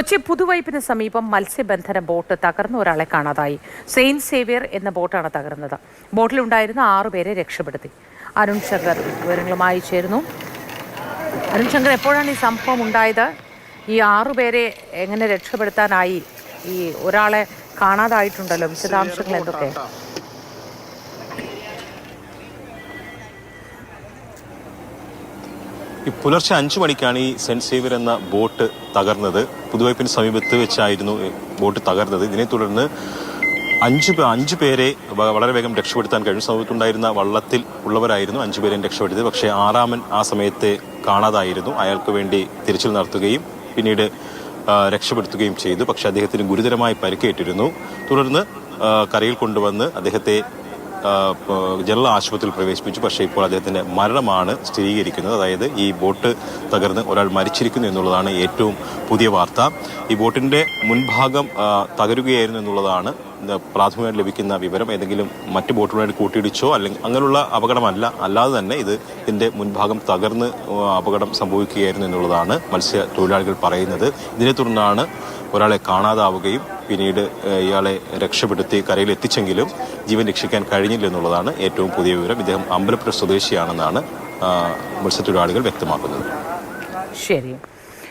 കൊച്ചി പുതുവൈപ്പിന് സമീപം മത്സ്യബന്ധന ബോട്ട് തകർന്ന ഒരാളെ കാണാതായി. സെയിന്റ് സേവിയർ എന്ന ബോട്ടാണ് തകർന്നത്. ബോട്ടിലുണ്ടായിരുന്ന 6 പേരെ രക്ഷപ്പെടുത്തി. അരുൺ ശങ്കർ വിവരങ്ങളുമായി ചേരുന്നു. അരുൺ ശങ്കർ, എപ്പോഴാണ് ഈ സംഭവം ഉണ്ടായത്? ഈ 6 പേരെ എങ്ങനെ രക്ഷപ്പെടുത്താനായി? ഈ ഒരാളെ കാണാതായിട്ടുണ്ടല്ലോ, വിശദാംശങ്ങൾ എന്തൊക്കെ? ഈ പുലർച്ചെ 5 മണിക്കാണ് ഈ സെന്റ് സേവിയർ എന്ന ബോട്ട് തകർന്നത്. പുതുവൈപ്പിന് സമീപത്ത് വെച്ചായിരുന്നു ബോട്ട് തകർന്നത്. ഇതിനെ തുടർന്ന് അഞ്ച് പേരെ വളരെ വേഗം രക്ഷപ്പെടുത്താൻ കഴിഞ്ഞു. സമീപത്തുണ്ടായിരുന്ന വള്ളത്തിൽ ഉള്ളവരായിരുന്നു 5 പേരെയും രക്ഷപ്പെടുത്തിയത്. പക്ഷേ 6-മൻ ആ സമയത്ത് കാണാതായിരുന്നു. അയാൾക്ക് വേണ്ടി തിരച്ചിൽ നടത്തുകയും പിന്നീട് രക്ഷപ്പെടുത്തുകയും ചെയ്തു. പക്ഷേ അദ്ദേഹത്തിന് ഗുരുതരമായി പരിക്കേറ്റിരുന്നു. തുടർന്ന് കരയിൽ കൊണ്ടുവന്ന് അദ്ദേഹത്തെ ജനറൽ ആശുപത്രിയിൽ പ്രവേശിപ്പിച്ചു. പക്ഷേ ഇപ്പോൾ അദ്ദേഹത്തിന്റെ മരണമാണ് സ്ഥിരീകരിക്കുന്നത്. അതായത് ഈ ബോട്ട് തകർന്ന് ഒരാൾ മരിച്ചിരിക്കുന്നു എന്നുള്ളതാണ് ഏറ്റവും പുതിയ വാർത്ത. ഈ ബോട്ടിന്റെ മുൻഭാഗം തകരുകയായിരുന്നു എന്നുള്ളതാണ് പ്രാഥമികമായി ലഭിക്കുന്ന വിവരം. ഏതെങ്കിലും മറ്റ് ബോട്ടുകളുമായിട്ട് കൂട്ടിയിടിച്ചോ അല്ലെങ്കിൽ അങ്ങനെയുള്ള അപകടമല്ല, അല്ലാതെ തന്നെ ഇതിന്റെ മുൻഭാഗം തകർന്ന് അപകടം സംഭവിക്കുകയായിരുന്നു എന്നുള്ളതാണ് മത്സ്യത്തൊഴിലാളികൾ പറയുന്നത്. ഇതിനെ തുടർന്നാണ് ഒരാളെ കാണാതാവുകയും പിന്നീട് ഇയാളെ രക്ഷപ്പെടുത്തി കരയിൽ എത്തിച്ചെങ്കിലും ജീവൻ രക്ഷിക്കാൻ കഴിഞ്ഞില്ല എന്നുള്ളതാണ് ഏറ്റവും പുതിയ വിവരം. ഇദ്ദേഹം അമ്പലപ്പുഴ സ്വദേശിയാണെന്നാണ് മത്സ്യത്തൊഴിലാളികൾ വ്യക്തമാക്കുന്നത്. ശരി.